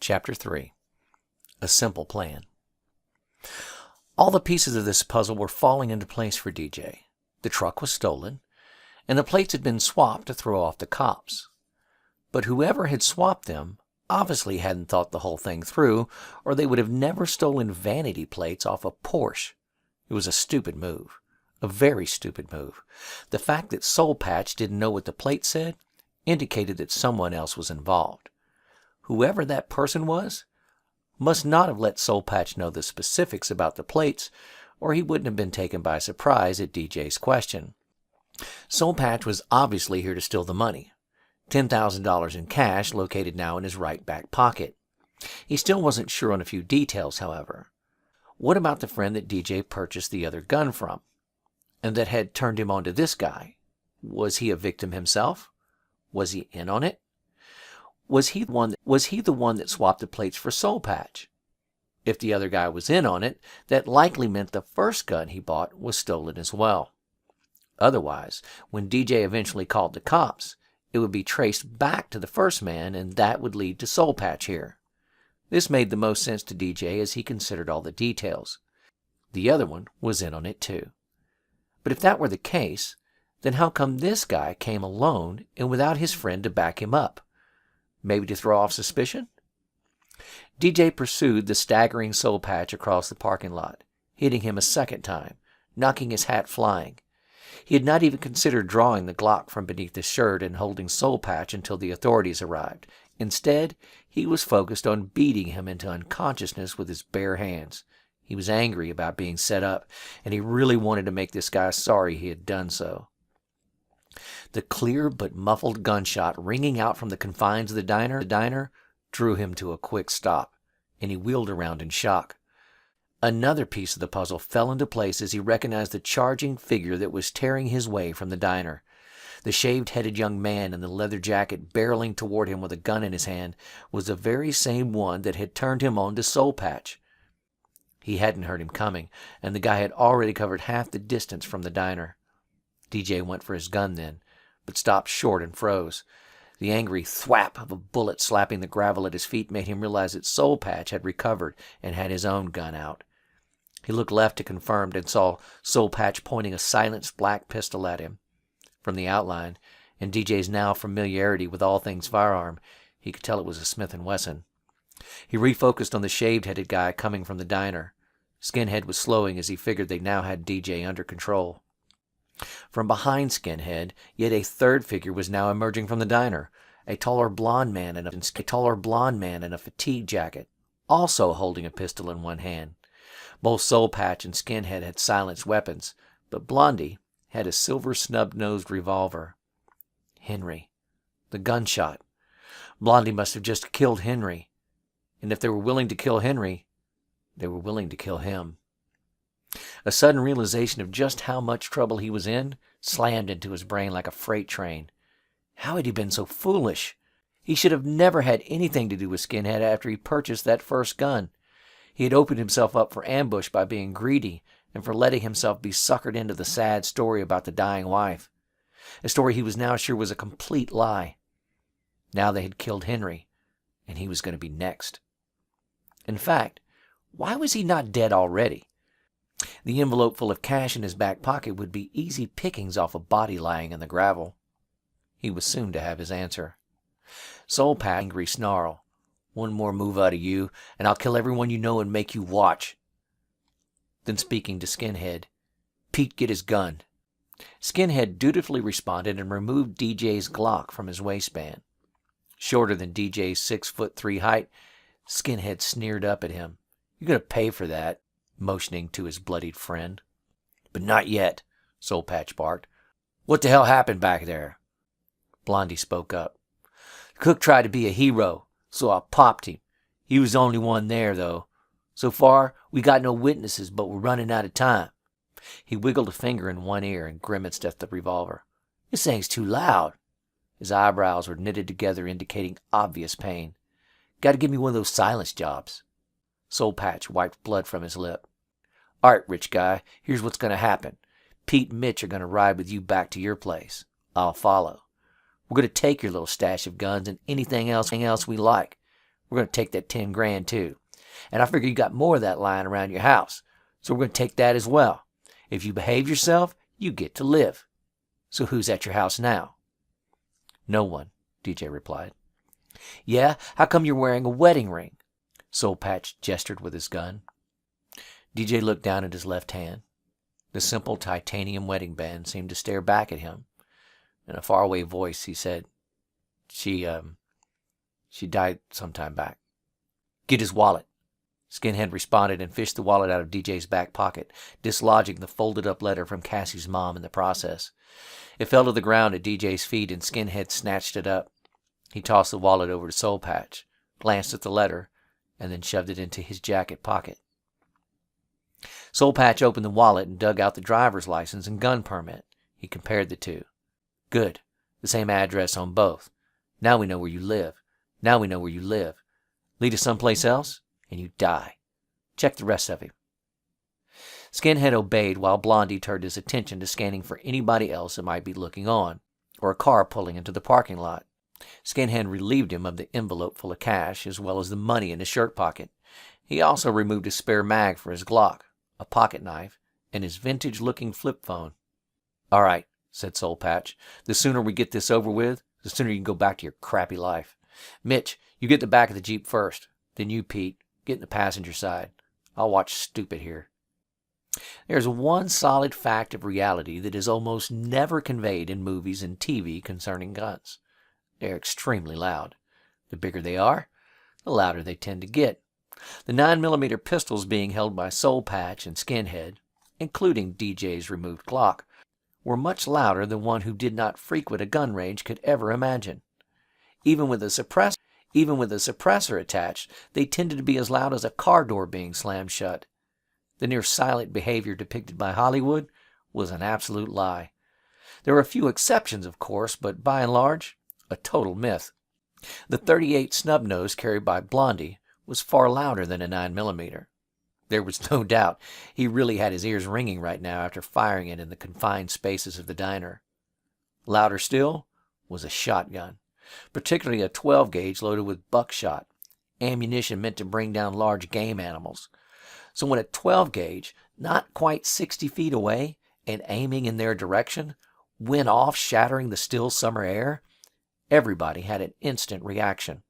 Chapter 3. A Simple Plan. All the pieces of this puzzle were falling into place for DJ. The truck was stolen, and the plates had been swapped to throw off the cops. But whoever had swapped them obviously hadn't thought the whole thing through, or they would have never stolen vanity plates off a Porsche. It was a stupid move. A very stupid move. The fact that Soul Patch didn't know what the plate said indicated that someone else was involved. Whoever that person was must not have let Soul Patch know the specifics about the plates, or he wouldn't have been taken by surprise at DJ's question. Soul Patch was obviously here to steal the money. $10,000 in cash located now in his right back pocket. He still wasn't sure on a few details, however. What about the friend that DJ purchased the other gun from, and that had turned him on to this guy? Was he a victim himself? Was he in on it? Was he the one that swapped the plates for Soul Patch? If the other guy was in on it, that likely meant the first gun he bought was stolen as well. Otherwise, when DJ eventually called the cops, it would be traced back to the first man, and that would lead to Soul Patch here. This made the most sense to DJ as he considered all the details. The other one was in on it too. But if that were the case, then how come this guy came alone and without his friend to back him up? Maybe to throw off suspicion? DJ pursued the staggering Soul Patch across the parking lot, hitting him a second time, knocking his hat flying. He had not even considered drawing the Glock from beneath his shirt and holding Soul Patch until the authorities arrived. Instead, he was focused on beating him into unconsciousness with his bare hands. He was angry about being set up, and he really wanted to make this guy sorry he had done so. The clear but muffled gunshot ringing out from the confines of the diner drew him to a quick stop, and he wheeled around in shock. Another piece of the puzzle fell into place as he recognized the charging figure that was tearing his way from the diner. The shaved-headed young man in the leather jacket barreling toward him with a gun in his hand was the very same one that had turned him on to Soul Patch. He hadn't heard him coming, and the guy had already covered half the distance from the diner. DJ went for his gun then, but stopped short and froze. The angry thwap of a bullet slapping the gravel at his feet made him realize that Soul Patch had recovered and had his own gun out. He looked left to confirm and saw Soul Patch pointing a silenced black pistol at him. From the outline, and DJ's now familiarity with all things firearm, he could tell it was a Smith & Wesson. He refocused on the shaved-headed guy coming from the diner. Skinhead was slowing as he figured they now had DJ under control. From behind Skinhead, yet a third figure was now emerging from the diner, a taller blonde man in a fatigue jacket, also holding a pistol in one hand. Both Soul Patch and Skinhead had silenced weapons, but Blondie had a silver snub-nosed revolver. Henry. The gunshot. Blondie must have just killed Henry. And if they were willing to kill Henry, they were willing to kill him. A sudden realization of just how much trouble he was in slammed into his brain like a freight train. How had he been so foolish? He should have never had anything to do with Skinhead after he purchased that first gun. He had opened himself up for ambush by being greedy and for letting himself be suckered into the sad story about the dying wife. A story he was now sure was a complete lie. Now they had killed Henry, and he was going to be next. In fact, why was he not dead already? The envelope full of cash in his back pocket would be easy pickings off a body lying in the gravel. He was soon to have his answer. Soul Patch, angry snarl. One more move out of you, and I'll kill everyone you know and make you watch. Then speaking to Skinhead, Pete, get his gun. Skinhead dutifully responded and removed DJ's Glock from his waistband. Shorter than DJ's 6'3" height, Skinhead sneered up at him. You're going to pay for that, motioning to his bloodied friend. But not yet, Soul Patch barked. What the hell happened back there? Blondie spoke up. The cook tried to be a hero, so I popped him. He was the only one there, though. So far, we got no witnesses, but we're running out of time. He wiggled a finger in one ear and grimaced at the revolver. This thing's too loud. His eyebrows were knitted together, indicating obvious pain. Got to give me one of those silence jobs. Soul Patch wiped blood from his lip. All right, rich guy, here's what's going to happen. Pete and Mitch are going to ride with you back to your place. I'll follow. We're going to take your little stash of guns and anything else we like. We're going to take that 10 grand too. And I figure you got more of that lying around your house. So we're going to take that as well. If you behave yourself, you get to live. So who's at your house now? No one, DJ replied. Yeah? How come you're wearing a wedding ring? Soul Patch gestured with his gun. DJ looked down at his left hand. The simple titanium wedding band seemed to stare back at him. In a faraway voice, he said, She died some time back. Get his wallet. Skinhead responded and fished the wallet out of DJ's back pocket, dislodging the folded-up letter from Cassie's mom in the process. It fell to the ground at DJ's feet, and Skinhead snatched it up. He tossed the wallet over to Soul Patch, glanced at the letter, and then shoved it into his jacket pocket. Soul Patch opened the wallet and dug out the driver's license and gun permit. He compared the two. Good. The same address on both. Now we know where you live. Now we know where you live. Lead us someplace else, and you die. Check the rest of him. Skinhead obeyed while Blondie turned his attention to scanning for anybody else that might be looking on, or a car pulling into the parking lot. Skinhead relieved him of the envelope full of cash, as well as the money in his shirt pocket. He also removed a spare mag for his Glock, a pocket knife, and his vintage-looking flip phone. All right, said Soul Patch. The sooner we get this over with, the sooner you can go back to your crappy life. Mitch, you get the back of the Jeep first. Then you, Pete, get in the passenger side. I'll watch stupid here. There's one solid fact of reality that is almost never conveyed in movies and TV concerning guns. They're extremely loud. The bigger they are, the louder they tend to get. The 9mm pistols being held by Soul Patch and Skinhead, including DJ's removed Glock, were much louder than one who did not frequent a gun range could ever imagine. Even with a suppressor attached, they tended to be as loud as a car door being slammed shut. The near-silent behavior depicted by Hollywood was an absolute lie. There were a few exceptions, of course, but by and large, a total myth. The .38 snub-nose carried by Blondie was far louder than a 9mm. There was no doubt he really had his ears ringing right now after firing it in the confined spaces of the diner. Louder still was a shotgun, particularly a 12-gauge loaded with buckshot, ammunition meant to bring down large game animals. So when a 12-gauge, not quite 60 feet away and aiming in their direction, went off shattering the still summer air, everybody had an instant reaction.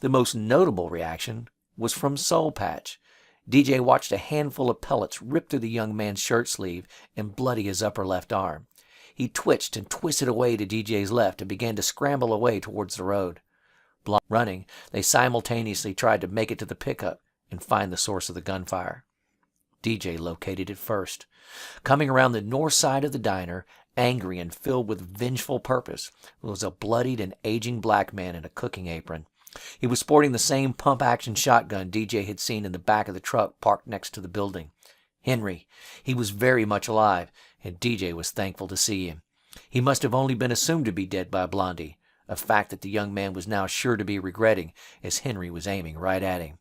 The most notable reaction was from Soul Patch. DJ watched a handful of pellets rip through the young man's shirt sleeve and bloody his upper left arm. He twitched and twisted away to DJ's left and began to scramble away towards the road. Running, they simultaneously tried to make it to the pickup and find the source of the gunfire. DJ located it first. Coming around the north side of the diner, angry and filled with vengeful purpose, was a bloodied and aging black man in a cooking apron. He was sporting the same pump-action shotgun DJ had seen in the back of the truck parked next to the building. Henry. He was very much alive, and DJ was thankful to see him. He must have only been assumed to be dead by Blondie, a fact that the young man was now sure to be regretting, as Henry was aiming right at him.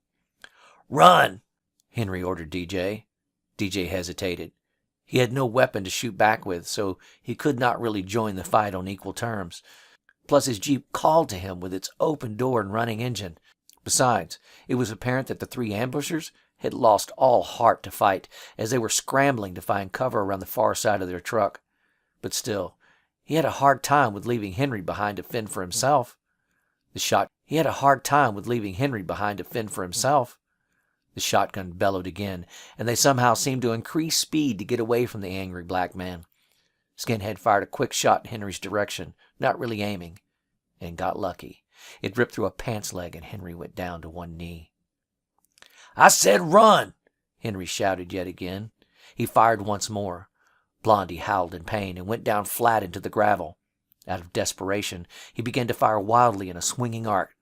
"Run!" Henry ordered DJ. DJ hesitated. He had no weapon to shoot back with, so he could not really join the fight on equal terms. Plus his Jeep called to him with its open door and running engine. Besides, it was apparent that the three ambushers had lost all heart to fight, as they were scrambling to find cover around the far side of their truck. But still, he had a hard time with leaving Henry behind to fend for himself. The shotgun bellowed again, and they somehow seemed to increase speed to get away from the angry black man. Skinhead fired a quick shot in Henry's direction, not really aiming, and got lucky. It ripped through a pants leg, and Henry went down to one knee. "I said run!" Henry shouted yet again. He fired once more. Blondie howled in pain and went down flat into the gravel. Out of desperation, he began to fire wildly in a swinging arc.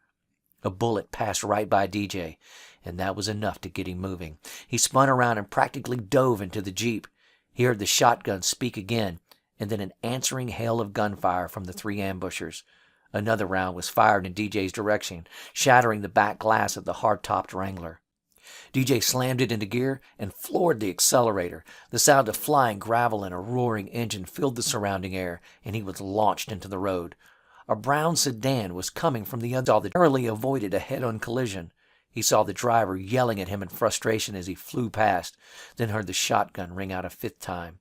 A bullet passed right by DJ, and that was enough to get him moving. He spun around and practically dove into the Jeep. He heard the shotgun speak again, and then an answering hail of gunfire from the three ambushers. Another round was fired in DJ's direction, shattering the back glass of the hard-topped Wrangler. DJ slammed it into gear and floored the accelerator. The sound of flying gravel and a roaring engine filled the surrounding air, and he was launched into the road. A brown sedan was coming from the other. He narrowly avoided a head-on collision. He saw the driver yelling at him in frustration as he flew past, then heard the shotgun ring out a fifth time.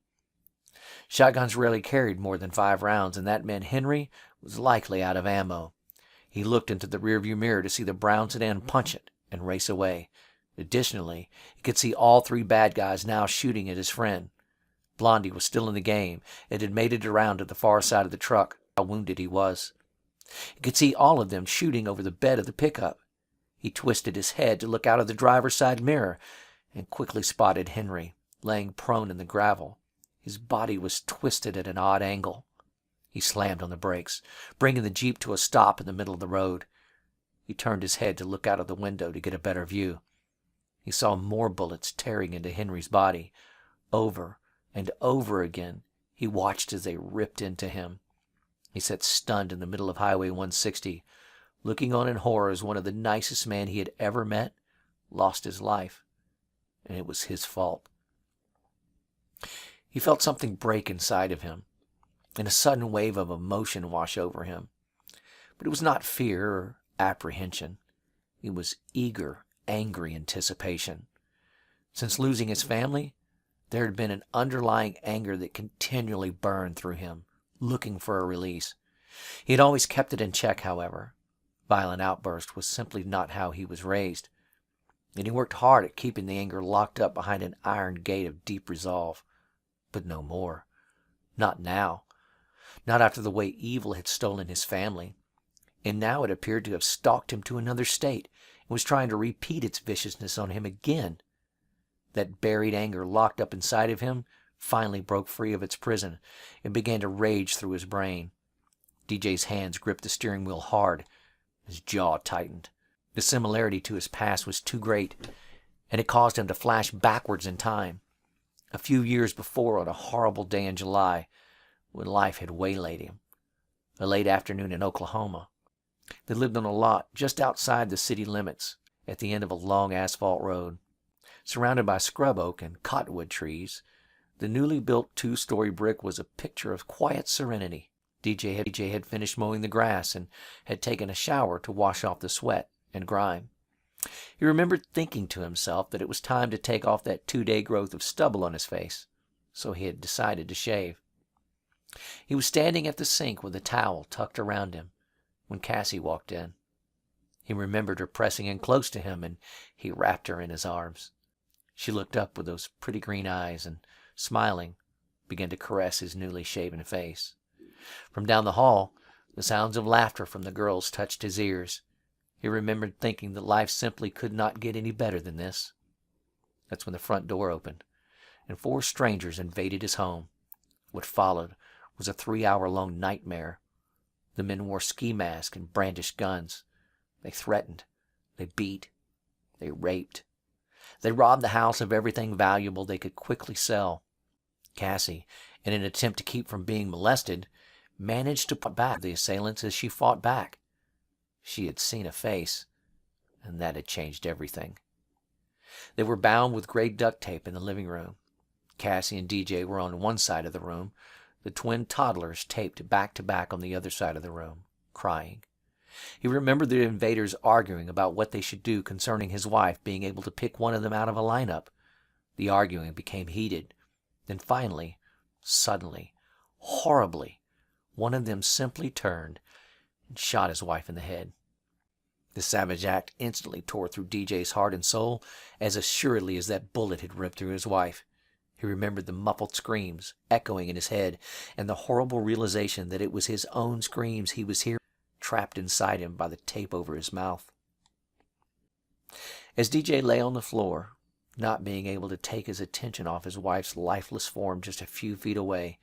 Shotguns rarely carried more than 5 rounds, and that meant Henry was likely out of ammo. He looked into the rearview mirror to see the brown sedan punch it and race away. Additionally, he could see all 3 bad guys now shooting at his friend. Blondie was still in the game and had made it around to the far side of the truck. How wounded he was. He could see all of them shooting over the bed of the pickup. He twisted his head to look out of the driver's side mirror and quickly spotted Henry, laying prone in the gravel. His body was twisted at an odd angle. He slammed on the brakes, bringing the Jeep to a stop in the middle of the road. He turned his head to look out of the window to get a better view. He saw more bullets tearing into Henry's body. Over and over again, he watched as they ripped into him. He sat stunned in the middle of Highway 160, looking on in horror as one of the nicest men he had ever met lost his life, and it was his fault. He felt something break inside of him, and a sudden wave of emotion wash over him. But it was not fear or apprehension. It was eager, angry anticipation. Since losing his family, there had been an underlying anger that continually burned through him, looking for a release. He had always kept it in check, however. Violent outburst was simply not how he was raised, and he worked hard at keeping the anger locked up behind an iron gate of deep resolve. But no more. Not now. Not after the way evil had stolen his family. And now it appeared to have stalked him to another state and was trying to repeat its viciousness on him again. That buried anger locked up inside of him finally broke free of its prison and began to rage through his brain. DJ's hands gripped the steering wheel hard. His jaw tightened. The similarity to his past was too great, and it caused him to flash backwards in time. A few years before, on a horrible day in July, when life had waylaid him. A late afternoon in Oklahoma. They lived on a lot just outside the city limits, at the end of a long asphalt road. Surrounded by scrub oak and cottonwood trees, the newly built 2-story brick was a picture of quiet serenity. DJ had finished mowing the grass and had taken a shower to wash off the sweat and grime. He remembered thinking to himself that it was time to take off that 2-day growth of stubble on his face, so he had decided to shave. He was standing at the sink with a towel tucked around him when Cassie walked in. He remembered her pressing in close to him, and he wrapped her in his arms. She looked up with those pretty green eyes and, smiling, began to caress his newly shaven face. From down the hall, the sounds of laughter from the girls touched his ears. He remembered thinking that life simply could not get any better than this. That's when the front door opened, and 4 strangers invaded his home. What followed was a 3-hour-long nightmare. The men wore ski masks and brandished guns. They threatened. They beat. They raped. They robbed the house of everything valuable they could quickly sell. Cassie, in an attempt to keep from being molested, managed to put back the assailants as she fought back. She had seen a face, and that had changed everything. They were bound with gray duct tape in the living room. Cassie and DJ were on one side of the room, the twin toddlers taped back to back on the other side of the room, crying. He remembered the invaders arguing about what they should do concerning his wife being able to pick one of them out of a lineup. The arguing became heated. Then finally, suddenly, horribly, one of them simply turned and shot his wife in the head. The savage act instantly tore through DJ's heart and soul as assuredly as that bullet had ripped through his wife. He remembered the muffled screams echoing in his head and the horrible realization that it was his own screams he was hearing, trapped inside him by the tape over his mouth. As DJ lay on the floor, not being able to take his attention off his wife's lifeless form just a few feet away,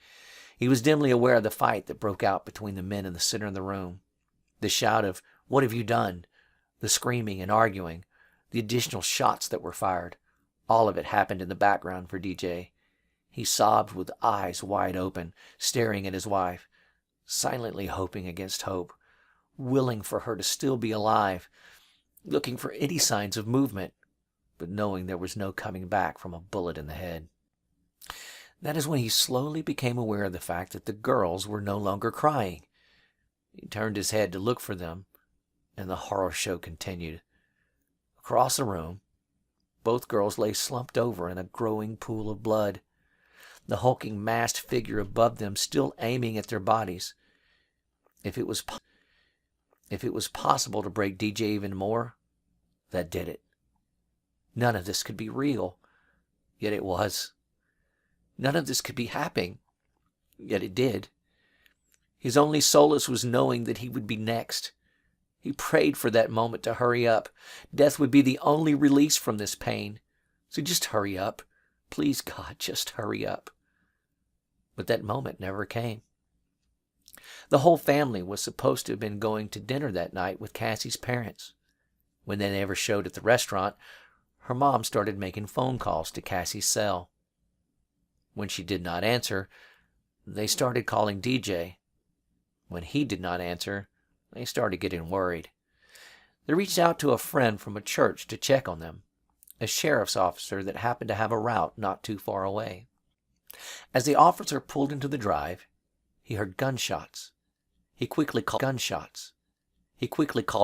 he was dimly aware of the fight that broke out between the men in the center of the room. The shout of, "What have you done?" The screaming and arguing, the additional shots that were fired, all of it happened in the background for DJ. He sobbed with eyes wide open, staring at his wife, silently hoping against hope, willing for her to still be alive, looking for any signs of movement, but knowing there was no coming back from a bullet in the head. That is when he slowly became aware of the fact that the girls were no longer crying. He turned his head to look for them, and the horror show continued. Across the room, both girls lay slumped over in a growing pool of blood, the hulking masked figure above them still aiming at their bodies. If it was possible to break DJ even more, that did it. None of this could be real, yet it was. None of this could be happening, yet it did. His only solace was knowing that he would be next. He prayed for that moment to hurry up. Death would be the only release from this pain. So just hurry up. Please, God, just hurry up. But that moment never came. The whole family was supposed to have been going to dinner that night with Cassie's parents. When they never showed at the restaurant, her mom started making phone calls to Cassie's cell. When she did not answer, they started calling DJ. When he did not answer, they started getting worried. They reached out to a friend from a church to check on them, a sheriff's officer that happened to have a route not too far away. As the officer pulled into the drive, he heard gunshots. He quickly called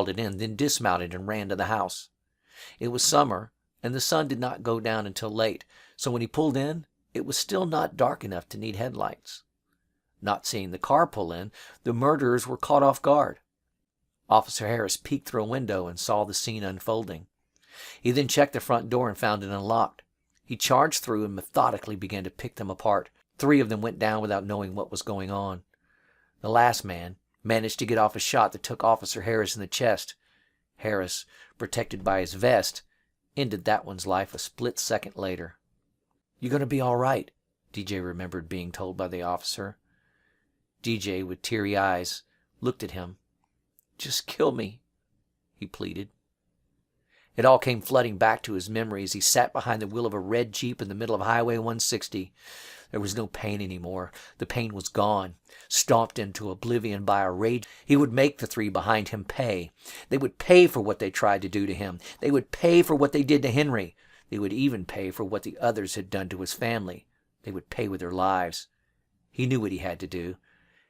it in, then dismounted and ran to the house. It was summer, and the sun did not go down until late, so when he pulled in, it was still not dark enough to need headlights. Not seeing the car pull in, the murderers were caught off guard. Officer Harris peeked through a window and saw the scene unfolding. He then checked the front door and found it unlocked. He charged through and methodically began to pick them apart. 3 of them went down without knowing what was going on. The last man managed to get off a shot that took Officer Harris in the chest. Harris, protected by his vest, ended that one's life a split second later. "You're going to be all right," DJ remembered being told by the officer. DJ, with teary eyes, looked at him. "Just kill me," he pleaded. It all came flooding back to his memory as he sat behind the wheel of a red Jeep in the middle of Highway 160. There was no pain anymore. The pain was gone, stomped into oblivion by a rage. He would make the 3 behind him pay. They would pay for what they tried to do to him. They would pay for what they did to Henry. They would even pay for what the others had done to his family. They would pay with their lives. He knew what he had to do.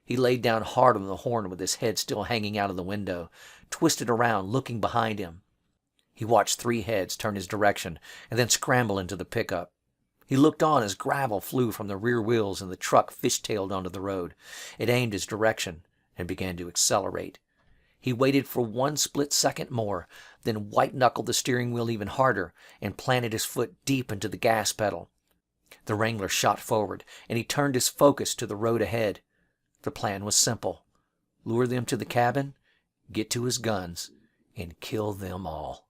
He laid down hard on the horn with his head still hanging out of the window, twisted around, looking behind him. He watched 3 heads turn his direction and then scramble into the pickup. He looked on as gravel flew from the rear wheels and the truck fishtailed onto the road. It aimed his direction and began to accelerate. He waited for 1 split second more, then white-knuckled the steering wheel even harder and planted his foot deep into the gas pedal. The Wrangler shot forward, and he turned his focus to the road ahead. The plan was simple: lure them to the cabin, get to his guns, and kill them all.